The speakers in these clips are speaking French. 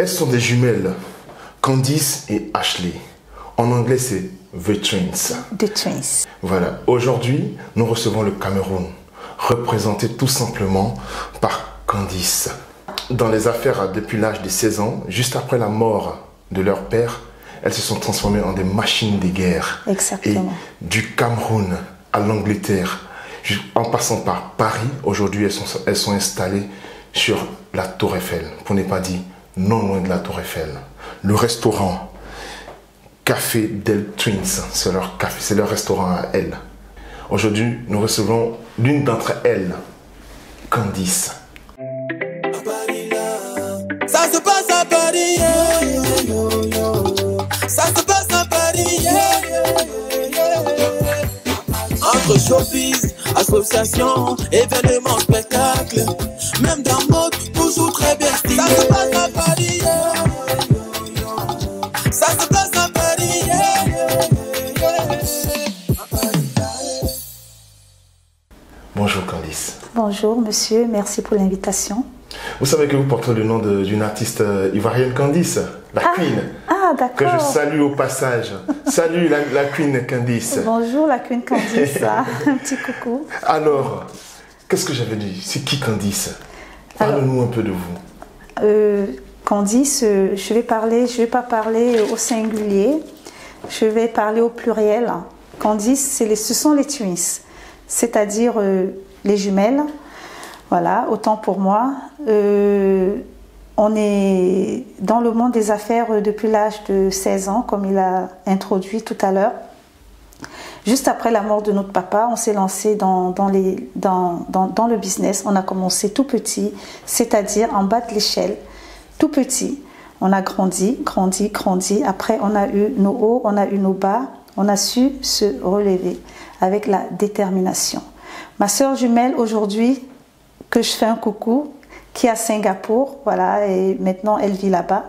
Elles sont des jumelles, Candice et Ashley. En anglais, c'est The Twins. The Twins. Voilà. Aujourd'hui, nous recevons le Cameroun, représenté tout simplement par Candice. Dans les affaires depuis l'âge de 16 ans, juste après la mort de leur père, elles se sont transformées en des machines de guerre. Exactement. Et du Cameroun à l'Angleterre, en passant par Paris, aujourd'hui elles sont installées sur la Tour Eiffel, pour ne pas dire non loin de la Tour Eiffel. Le restaurant Café Del Twins, c'est leur café, c'est leur restaurant à elles. Aujourd'hui, nous recevons l'une d'entre elles, Candice. Ça se passe à Paris, ça se passe à Paris, entre showbiz, association, événements, spectacles, même dans mode, toujours très bien stylé. Ça se passe à Paris, ça se passe à Paris, Bonjour Candice. Bonjour monsieur, merci pour l'invitation. Vous savez que vous portez le nom d'une artiste ivoirienne, Candice, la Queen. Ah, d'accord. Que je salue au passage. Salut la Queen Candice. Bonjour la Queen Candice. Un petit coucou. Alors, qu'est-ce que j'avais dit? C'est qui Candice? Parle-nous un peu de vous. Candice, je vais pas parler au singulier, je vais parler au pluriel. Candice, ce sont les twins, c'est-à-dire les jumelles. Voilà, autant pour moi. On est dans le monde des affaires depuis l'âge de 16 ans, comme il a introduit tout à l'heure. Juste après la mort de notre papa, on s'est lancé dans le business. On a commencé tout petit, c'est-à-dire en bas de l'échelle, tout petit. On a grandi. Après, on a eu nos hauts, on a eu nos bas. On a su se relever avec la détermination. Ma sœur jumelle, aujourd'hui, que je fais un coucou, qui est à Singapour, voilà, et maintenant elle vit là-bas.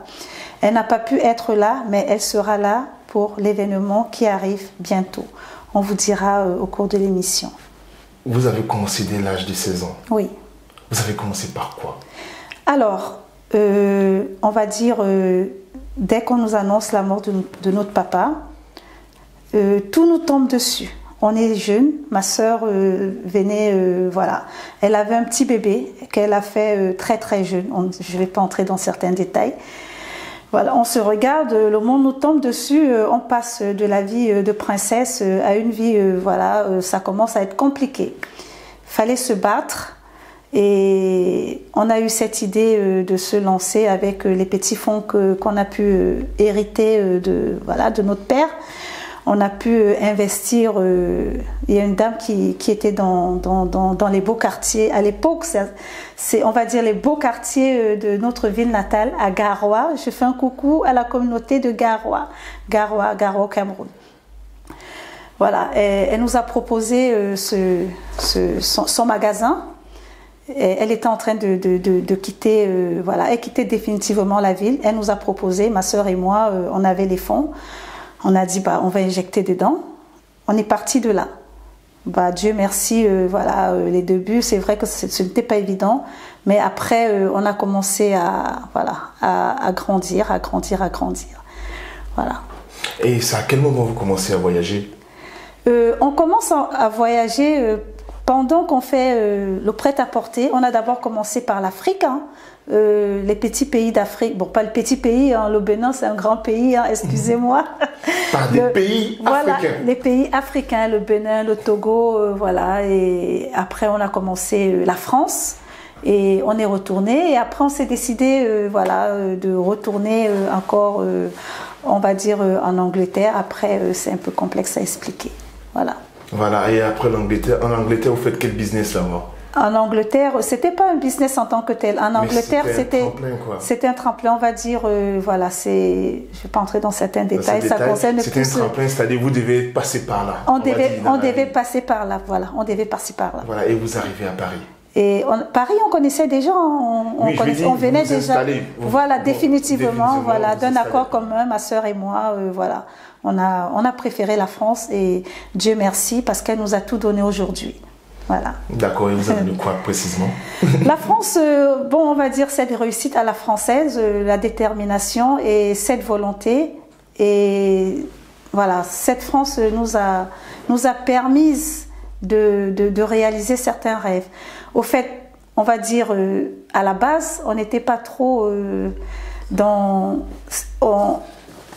Elle n'a pas pu être là, mais elle sera là pour l'événement qui arrive bientôt. On vous dira au cours de l'émission. Vous avez commencé dès l'âge de 16 ans. Oui. Vous avez commencé par quoi? Alors, on va dire, dès qu'on nous annonce la mort de notre papa, tout nous tombe dessus. On est jeunes, ma sœur venait, voilà, elle avait un petit bébé qu'elle a fait très très jeune, je ne vais pas entrer dans certains détails. Voilà, on se regarde, le monde nous tombe dessus, on passe de la vie de princesse à une vie, voilà, ça commence à être compliqué. Fallait se battre et on a eu cette idée de se lancer avec les petits fonds qu'on a pu hériter de notre père. On a pu investir, il y a une dame qui était dans les beaux quartiers. À l'époque, c'est on va dire les beaux quartiers de notre ville natale, à Garoua. Je fais un coucou à la communauté de Garoua au Cameroun. Voilà, elle nous a proposé son magasin. Elle était en train de quitter, voilà, elle quittait définitivement la ville. Elle nous a proposé, ma sœur et moi, on avait les fonds. On a dit, bah, on va injecter dedans. On est parti de là. Bah, Dieu merci, voilà, les débuts, c'est vrai que ce n'était pas évident. Mais après, on a commencé à grandir. Voilà. Et c'est à quel moment vous commencez à voyager? On commence à voyager pendant qu'on fait le prêt-à-porter. On a d'abord commencé par l'Afrique, hein. Les petits pays d'Afrique, bon pas le petit pays, hein, le Bénin c'est un grand pays, hein, excusez-moi. Par des pays voilà, africains. Les pays africains, le Bénin, le Togo, voilà. Et après on a commencé la France et on est retourné. Et après on s'est décidé, voilà, de retourner encore, on va dire en Angleterre. Après c'est un peu complexe à expliquer, voilà. Voilà, et après l'Angleterre, en Angleterre vous faites quel business là-bas? En Angleterre, c'était pas un business en tant que tel. En Angleterre, c'était un tremplin, on va dire, voilà, je vais pas entrer dans certains détails, ça concerne plus... C'était un tremplin, c'est-à-dire vous devez passer par là. On devait passer par là, voilà, on devait passer par là. Voilà, et vous arrivez à Paris. Et Paris, on connaissait déjà, on venait déjà, voilà, définitivement, voilà, d'un accord commun, ma sœur et moi, voilà. On a préféré la France et Dieu merci parce qu'elle nous a tout donné aujourd'hui. Voilà. D'accord, et vous avez de quoi précisément? La France, bon, on va dire cette réussite à la française, la détermination et cette volonté. Et voilà, cette France nous a permis de réaliser certains rêves. Au fait, on va dire, à la base, on n'était pas trop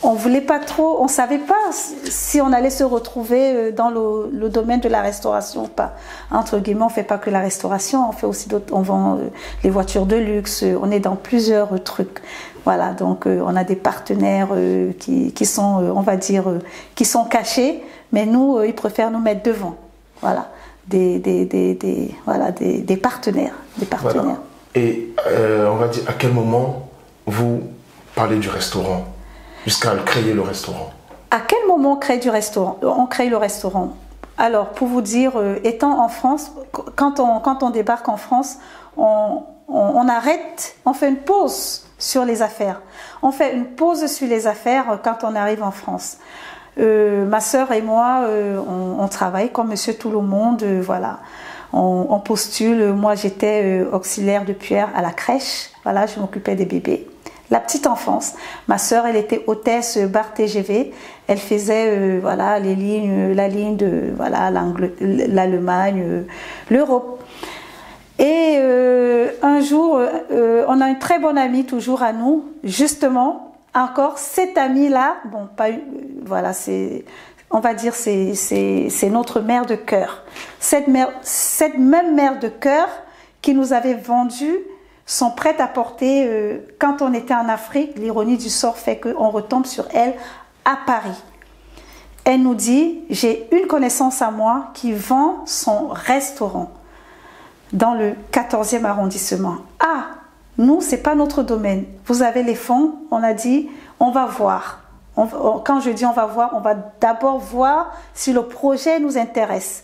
on voulait pas trop, on savait pas si on allait se retrouver dans le domaine de la restauration ou pas. Entre guillemets, on fait pas que la restauration, on fait aussi d'autres, on vend les voitures de luxe, on est dans plusieurs trucs. Voilà, donc on a des partenaires qui sont, on va dire, qui sont cachés, mais nous, ils préfèrent nous mettre devant. Voilà, des partenaires, des partenaires. Voilà. Et on va dire, à quel moment vous parlez du restaurant jusqu'à créer le restaurant? À quel moment on crée le restaurant? Alors, pour vous dire, étant en France, quand on débarque en France, on arrête, on fait une pause sur les affaires. On fait une pause sur les affaires quand on arrive en France. Ma sœur et moi, on travaille comme monsieur tout le monde, voilà. On postule. Moi, j'étais auxiliaire de puère à la crèche. Voilà, je m'occupais des bébés. La petite enfance. Ma sœur, elle était hôtesse bar TGV. Elle faisait voilà, la ligne de voilà, l'Allemagne, l'Europe. Et un jour, on a une très bonne amie toujours à nous, justement. Encore cette amie-là, bon, pas voilà, on va dire c'est notre mère de cœur. Cette même mère de cœur qui nous avait vendu sont prêtes à porter, quand on était en Afrique, l'ironie du sort fait qu'on retombe sur elle à Paris. Elle nous dit, j'ai une connaissance à moi qui vend son restaurant dans le 14e arrondissement. Ah, nous, c'est pas notre domaine. Vous avez les fonds, on a dit, on va voir. Quand je dis on va voir, on va d'abord voir si le projet nous intéresse.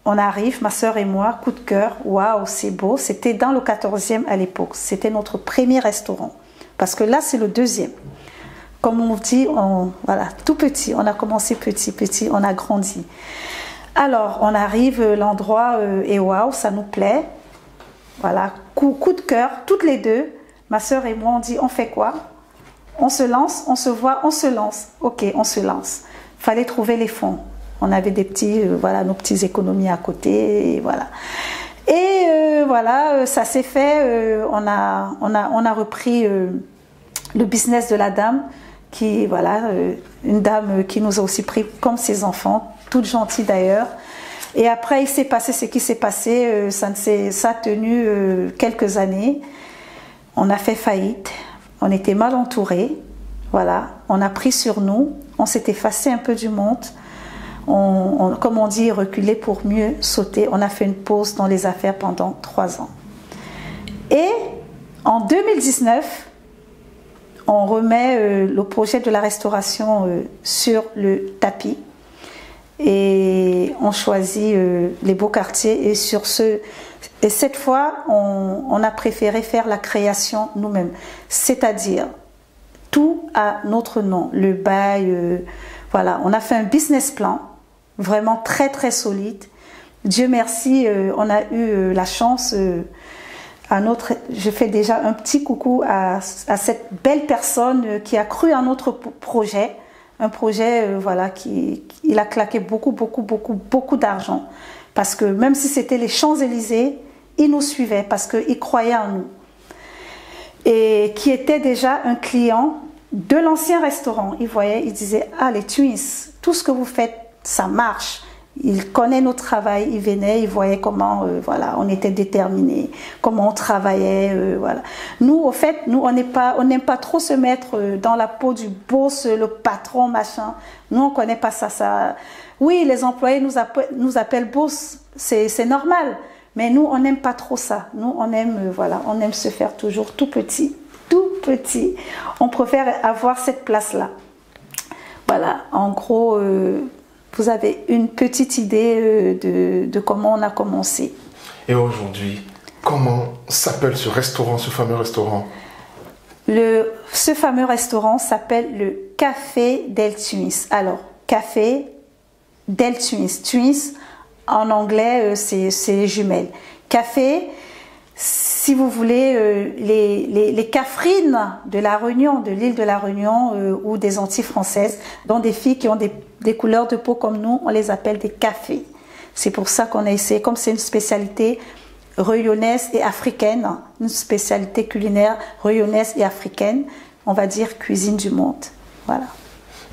On arrive, ma sœur et moi, coup de cœur, waouh, c'est beau. C'était dans le 14e à l'époque. C'était notre premier restaurant. Parce que là, c'est le deuxième. Comme on dit, voilà, tout petit. On a commencé petit, on a grandi. Alors, on arrive, l'endroit, et waouh, ça nous plaît. Voilà, coup de cœur, toutes les deux. Ma sœur et moi, on dit, on fait quoi? On se lance, on se voit, on se lance. Ok, on se lance. Fallait trouver les fonds. On avait des petits, voilà, nos petites économies à côté, et voilà. Et voilà, ça s'est fait. On a repris le business de la dame, qui, voilà, une dame qui nous a aussi pris comme ses enfants, toute gentille d'ailleurs. Et après, il s'est passé ce qui s'est passé. Ça a tenu quelques années. On a fait faillite. On était mal entourés. Voilà, on a pris sur nous. On s'est effacé un peu du monde. Comme on dit, reculer pour mieux sauter. On a fait une pause dans les affaires pendant 3 ans. Et en 2019, on remet le projet de la restauration sur le tapis. Et on choisit les beaux quartiers. Et cette fois, on a préféré faire la création nous-mêmes. C'est-à-dire, tout à notre nom. Le bail, voilà. On a fait un business plan. Vraiment très très solide. Dieu merci, on a eu la chance. Je fais déjà un petit coucou à cette belle personne qui a cru en notre projet. Un projet, voilà, il a claqué beaucoup d'argent. Parce que même si c'était les Champs-Élysées, il nous suivait parce qu'il croyait en nous. Et qui était déjà un client de l'ancien restaurant. Il voyait, il disait, ah les Twins, tout ce que vous faites, ça marche. Il connaît notre travail, il venait, il voyait comment voilà, on était déterminés, comment on travaillait. Voilà. Nous, au fait, nous, on n'aime pas trop se mettre dans la peau du boss, le patron, machin. Nous, on ne connaît pas ça. Oui, les employés nous appellent boss, c'est normal. Mais nous, on n'aime pas trop ça. Nous, on aime, voilà, on aime se faire toujours tout petit. Tout petit. On préfère avoir cette place-là. Voilà, en gros... vous avez une petite idée de comment on a commencé. Et aujourd'hui, comment s'appelle ce restaurant, ce fameux restaurant? Ce fameux restaurant s'appelle le Café del Twins. Alors, Café del Twins. Twins en anglais, c'est les jumelles. Café, si vous voulez, les cafrines de la Réunion, de l'île de la Réunion ou des Antilles françaises, dont des filles qui ont des couleurs de peau comme nous, on les appelle des cafés. C'est pour ça qu'on a essayé, comme c'est une spécialité réunionnaise et africaine, une spécialité culinaire réunionnaise et africaine, on va dire cuisine du monde. Voilà.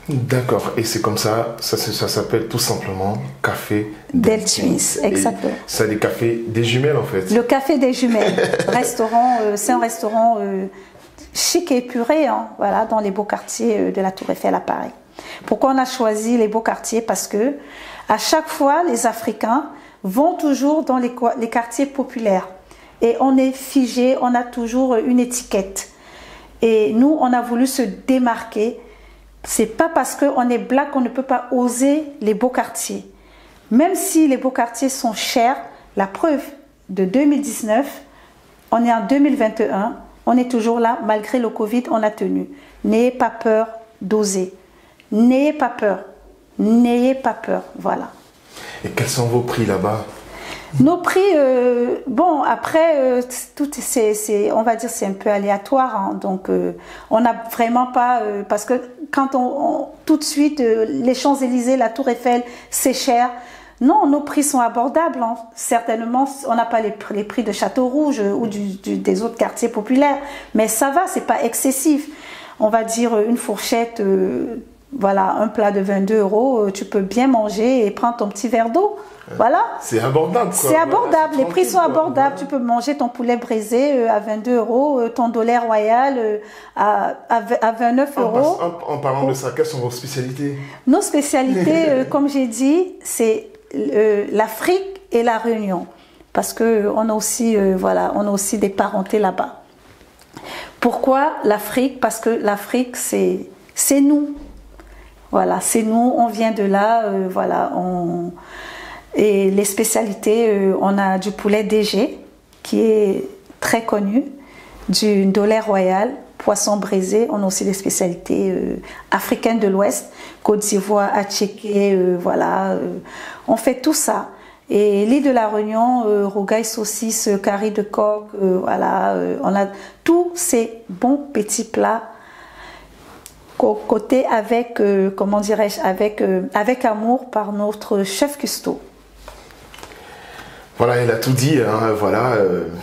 D'accord, et c'est comme ça s'appelle tout simplement Café Del Twins, exactement. C'est des cafés des jumelles en fait. Le Café des jumelles, restaurant, c'est un restaurant chic et épuré, hein, voilà, dans les beaux quartiers de la Tour Eiffel à Paris. Pourquoi on a choisi les beaux quartiers? Parce que à chaque fois, les Africains vont toujours dans les quartiers populaires et on est figé, on a toujours une étiquette. Et nous, on a voulu se démarquer. C'est pas parce qu'on est black qu'on ne peut pas oser les beaux quartiers. Même si les beaux quartiers sont chers, la preuve de 2019, on est en 2021, on est toujours là, malgré le Covid, on a tenu. N'ayez pas peur d'oser. N'ayez pas peur. N'ayez pas peur, voilà. Et quels sont vos prix là-bas? Nos prix, bon, après, tout on va dire, c'est un peu aléatoire. Hein, donc, on n'a vraiment pas... parce que quand tout de suite, les Champs-Élysées, la Tour Eiffel, c'est cher. Non, nos prix sont abordables. Hein. Certainement, on n'a pas les prix de Château-Rouge ou des autres quartiers populaires. Mais ça va, c'est pas excessif. On va dire une fourchette... voilà, un plat de 22 €, tu peux bien manger et prendre ton petit verre d'eau. Voilà. C'est abordable, quoi. C'est abordable, les prix sont abordables. Tu peux manger ton poulet braisé à 22 €, ton dollar royal à 29 €. En parlant de ça, quelles sont vos spécialités? Nos spécialités, comme j'ai dit, c'est l'Afrique et la Réunion. Parce qu'on a aussi, voilà, on a aussi des parentés là-bas. Pourquoi l'Afrique? Parce que l'Afrique, c'est nous. Voilà, c'est nous, on vient de là, voilà. Et les spécialités, on a du poulet DG, qui est très connu, du dollar royal, poisson braisé. On a aussi des spécialités africaines de l'Ouest, Côte d'Ivoire, Attiqué, voilà. On fait tout ça. Et l'île de la Réunion, rougail, saucisse, curry de coq, voilà. On a tous ces bons petits plats côté avec, comment dirais-je, avec amour par notre chef cuistot. Voilà, elle a tout dit, hein, voilà,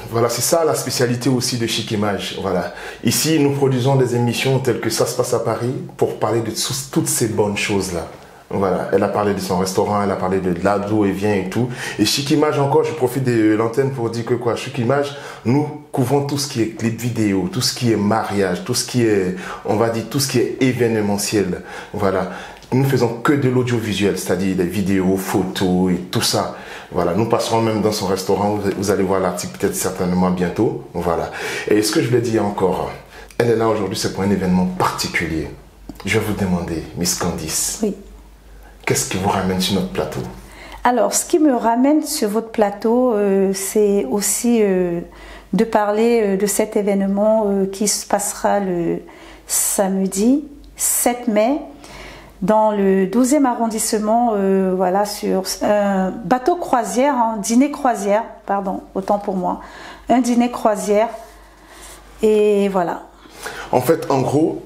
voilà, c'est ça la spécialité aussi de Chic Image, voilà. Ici, nous produisons des émissions telles que Ça se passe à Paris pour parler de toutes ces bonnes choses-là. Voilà, elle a parlé de son restaurant, elle a parlé de là d'où elle vient et tout. Et Chic Image encore, je profite de l'antenne pour dire que quoi, Chic Image, nous couvrons tout ce qui est clip vidéo, tout ce qui est mariage, tout ce qui est, on va dire, tout ce qui est événementiel. Voilà, nous faisons que de l'audiovisuel, c'est-à-dire des vidéos, photos et tout ça. Voilà, nous passerons même dans son restaurant, vous allez voir l'article peut-être certainement bientôt. Voilà. Et ce que je voulais dire encore, elle est là aujourd'hui, c'est pour un événement particulier. Je vais vous demander, Miss Candice. Oui. Qu'est-ce qui vous ramène sur notre plateau? Alors, ce qui me ramène sur votre plateau, c'est aussi de parler de cet événement qui se passera le samedi 7 mai dans le 12e arrondissement, voilà, sur un bateau croisière, hein, dîner croisière, pardon, autant pour moi, un dîner croisière, et voilà. En fait, en gros,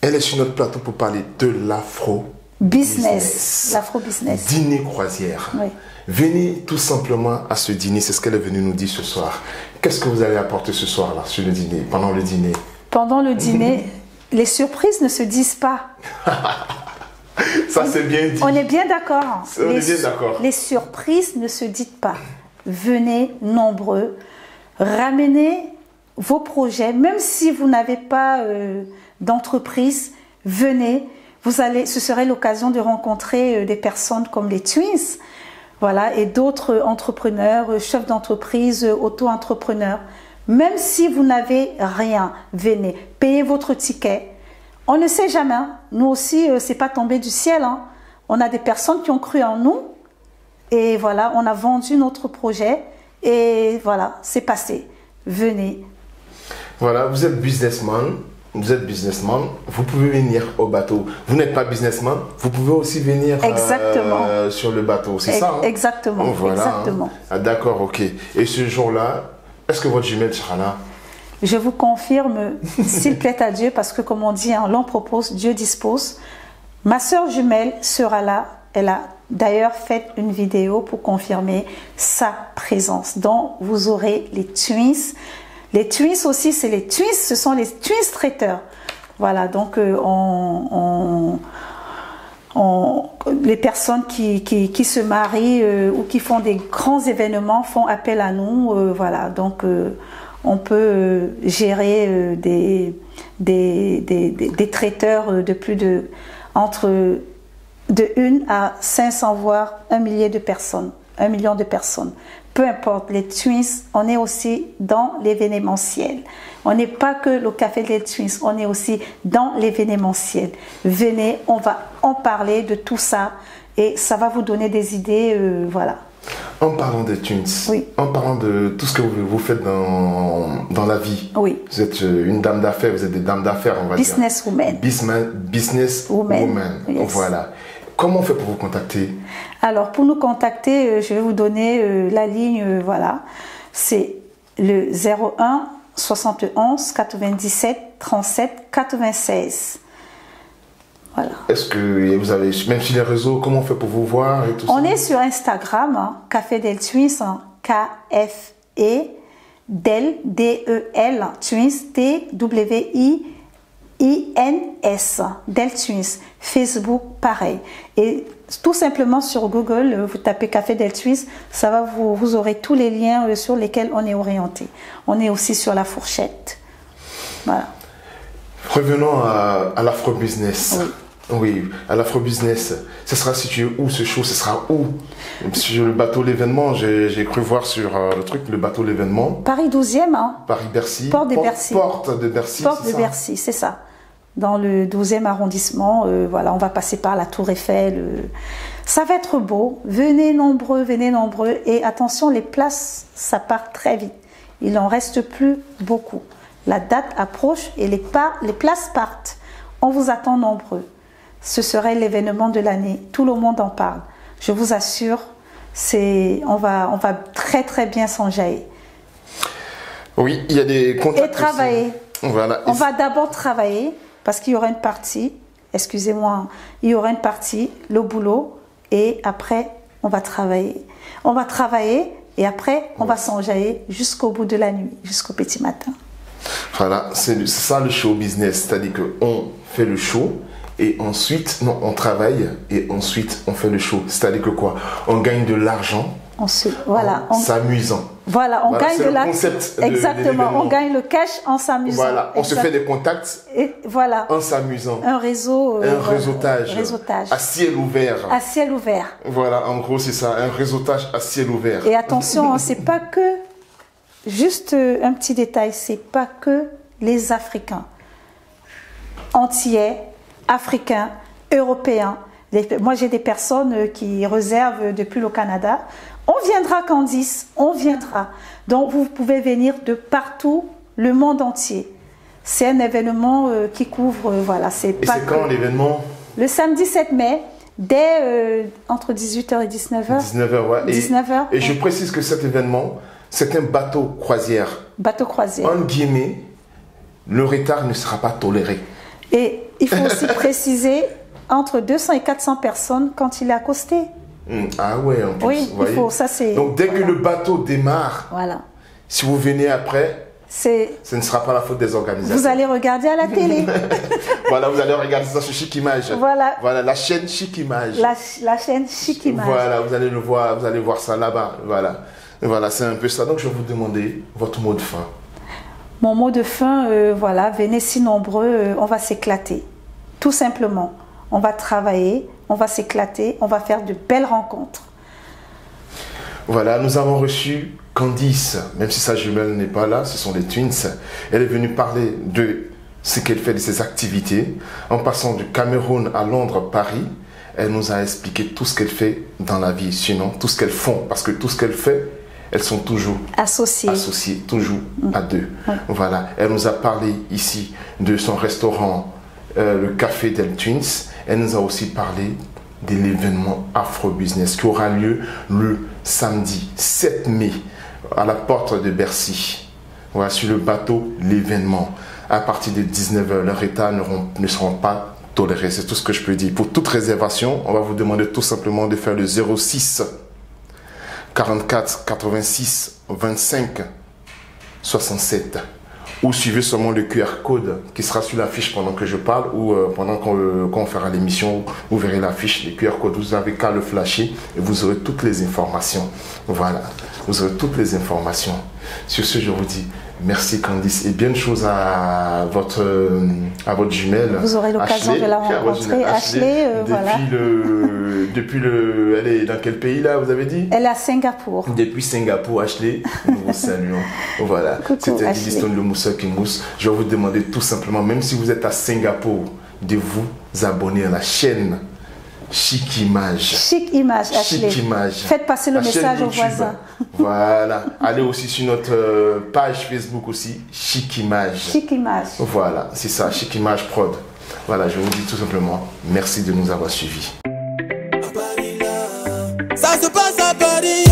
elle est sur notre plateau pour parler de l'afro. Business, l'afro-business. Dîner croisière. Oui. Venez tout simplement à ce dîner, c'est ce qu'elle est venue nous dire ce soir. Qu'est-ce que vous allez apporter ce soir-là, sur le dîner, pendant le dîner? Pendant le dîner, les surprises ne se disent pas. Ça, c'est bien dit. On est bien d'accord. On est bien d'accord. Les surprises ne se disent pas. Venez nombreux, ramenez vos projets, même si vous n'avez pas d'entreprise, venez. Ce serait l'occasion de rencontrer des personnes comme les Twins, voilà, et d'autres entrepreneurs, chefs d'entreprise, auto-entrepreneurs. Même si vous n'avez rien, venez, payez votre ticket. On ne sait jamais. Nous aussi, c'est pas tombé du ciel. Hein. On a des personnes qui ont cru en nous. Et voilà, on a vendu notre projet. Et voilà, c'est passé. Venez. Voilà, vous êtes businessman. vous êtes businessman, vous pouvez venir au bateau. Vous n'êtes pas businessman, vous pouvez aussi venir sur le bateau, c'est ça hein? Exactement. Voilà, exactement. Hein. Ah, d'accord, ok. Et ce jour-là, est-ce que votre jumelle sera là? Je vous confirme, s'il plaît à Dieu, parce que comme on dit, hein, l'on propose, Dieu dispose. Ma sœur jumelle sera là. Elle a d'ailleurs fait une vidéo pour confirmer sa présence. Donc, vous aurez les twins. Les twins aussi, c'est les twins, ce sont les twins traiteurs. Voilà, donc les personnes qui se marient ou qui font des grands événements font appel à nous. Voilà, donc on peut gérer des traiteurs de plus de entre de 1 à 500 voire 1 millier de personnes, 1 million de personnes. Peu importe, les twins, on est aussi dans l'événementiel. On n'est pas que le café des twins, on est aussi dans l'événementiel. Venez, on va en parler de tout ça et ça va vous donner des idées, voilà. En parlant des twins, oui. En parlant de tout ce que vous faites dans la vie, oui. Vous êtes une dame d'affaires, vous êtes des dames d'affaires, on va Businesswoman. Businesswoman, yes. Voilà. Comment on fait pour vous contacter? Alors, pour nous contacter, je vais vous donner la ligne, voilà. C'est le 01 71 97 37 96. Voilà. Est-ce que vous avez, même sur les réseaux, comment on fait pour vous voir et tout on est sur Instagram, hein, Café del Twins, hein, K-F-E, Del, D-E-L, Twins, T-W-I-I-N-S, Del Twins. Facebook, pareil. Et tout simplement sur Google, vous tapez Café del Twins, ça va vous aurez tous les liens sur lesquels on est orienté. On est aussi sur la fourchette. Voilà. Revenons à l'afro-business. Oui. Oui, à l'afro-business. Ce sera situé où ce show? Ce sera où? Sur le bateau l'événement, j'ai cru voir sur le truc, le bateau l'événement. Paris 12e, hein? Paris-Bercy. Porte de Bercy. Porte de Bercy. Porte de Bercy, c'est ça. Dans le 12e arrondissement, voilà, on va passer par la Tour Eiffel. Ça va être beau. Venez nombreux. Et attention, les places, ça part très vite. Il n'en reste plus beaucoup. La date approche et les places partent. On vous attend nombreux. Ce serait l'événement de l'année. Tout le monde en parle. Je vous assure, on va très très bien s'enjailler. Oui, il y a des contacts. Et travailler. Voilà. On va d'abord travailler parce qu'il y aura une partie, excusez-moi, il y aura une partie, le boulot, et après, on va travailler. On va travailler et après, on va s'enjailler jusqu'au bout de la nuit, jusqu'au petit matin. Voilà, c'est ça le show business, c'est-à-dire qu'on fait le show et ensuite, non, on travaille et ensuite on fait le show. C'est-à-dire que quoi? On gagne de l'argent voilà, en s'amusant. Voilà, on gagne de l'argent. Exactement, on gagne le cash en s'amusant. Voilà, on se fait des contacts et voilà, en s'amusant. Un réseau. Un réseautage. À ciel ouvert. À ciel ouvert. Voilà, en gros, c'est ça, un réseautage à ciel ouvert. Et attention, c'est pas que, juste un petit détail, c'est pas que les Africains. Antillais, Africains, Européens. Moi, j'ai des personnes qui réservent depuis le Canada. On viendra, Candice, on viendra. Donc, vous pouvez venir de partout, le monde entier. C'est un événement qui couvre, voilà. Et c'est quand l'événement? Le samedi 7 mai, dès entre 18h et 19h. 19h, ouais. 19h. Et je précise que cet événement, c'est un bateau croisière. Bateau croisière. En guillemets, le retard ne sera pas toléré. Et il faut aussi préciser, entre 200 et 400 personnes quand il est accosté. Ah ouais, en plus, oui, il faut, ça c'est... Donc dès que le bateau démarre, voilà. Si vous venez après, ce ne sera pas la faute des organisateurs. Vous allez regarder à la télé. Voilà, vous allez regarder ça sur Chic Image. Voilà. Voilà, la chaîne Chic Image. La chaîne Chic Image. Voilà, vous allez le voir, vous allez voir ça là-bas. Voilà, voilà, c'est un peu ça. Donc je vais vous demander votre mot de fin. Mon mot de fin, voilà, venez si nombreux, on va s'éclater. Tout simplement. On va travailler, on va s'éclater, on va faire de belles rencontres. Voilà, nous avons reçu Candice, même si sa jumelle n'est pas là, ce sont les twins. Elle est venue parler de ce qu'elle fait, de ses activités. En passant du Cameroun à Londres, Paris, elle nous a expliqué tout ce qu'elle fait dans la vie, sinon tout ce qu'elles font. Parce que tout ce qu'elle fait, elles sont toujours associées toujours à deux. Oui. Voilà. Elle nous a parlé ici de son restaurant, le Café del Twins. Elle nous a aussi parlé de l'événement Afro Business qui aura lieu le samedi 7 mai à la porte de Bercy. Voilà, sur le bateau, l'événement. À partir de 19h, leurs états ne seront pas tolérés. C'est tout ce que je peux dire. Pour toute réservation, on va vous demander tout simplement de faire le 06 44 86 25 67. Ou suivez seulement le QR code qui sera sur l'affiche pendant que je parle ou pendant qu'on fera l'émission. Vous verrez l'affiche, le QR code. Vous n'avez qu'à le flasher et vous aurez toutes les informations. Voilà, vous aurez toutes les informations. Sur ce, je vous dis merci Candice et bien de choses à votre jumelle. Vous aurez l'occasion de la rencontrer. Ashley, voilà. Elle est dans quel pays là, vous avez dit? Elle est à Singapour. Depuis Singapour, Ashley, nous vous saluons. Voilà, c'était Liston le Moussa Kimous. Je vais vous demander tout simplement, même si vous êtes à Singapour, de vous abonner à la chaîne Chic Image. Chic Image, Ashley. Chic Image. Faites passer le message aux voisins. Voilà. Allez aussi sur notre page Facebook aussi, Chic Image. Chic Image. Voilà, c'est ça, Chic Image Prod. Voilà, je vous dis tout simplement, merci de nous avoir suivis. Ça se passe à Paris.